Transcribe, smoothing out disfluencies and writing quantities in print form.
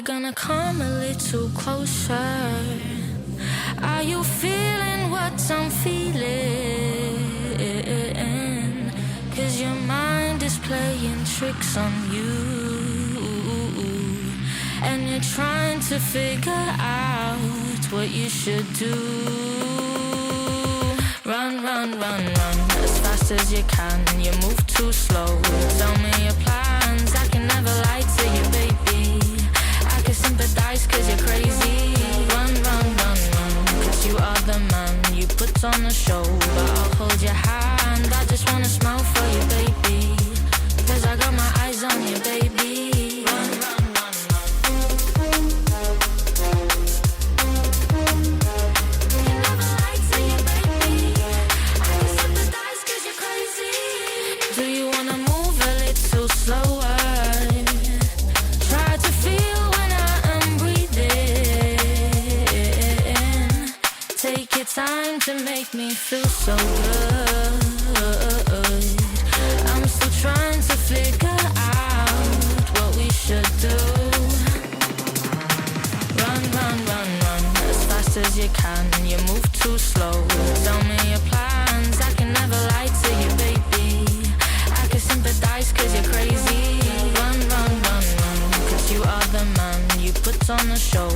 gonna come a little closer? Are you feeling what I'm feeling? 'Cause your mind is playing tricks on you, and you're trying to figure out what you should do. Run, run, run, run as fast as you can. You move too slow. Tell me your plans. I can never lie to you, baby. I can sympathize 'cause you're crazy. Run, run, run, run, 'cause you are the man. You put on a show, but I'll hold your hand. I just wanna smile for you, baby, 'cause I got my eyes on you, baby. Run, run, run, run. Can never lie to you, baby. I can sympathize 'cause you're crazy. Do you wanna move a little slower? Try to feel when I am breathing. Take your time to make me feel so good. I'm still trying to figure out what we should do. Run, run, run, run as fast as you can. You move too slow. Tell me your plans. I can never lie to you, baby. I can sympathize 'cause you're crazy. Run, run, run, run, 'cause you are the man. You put on a show,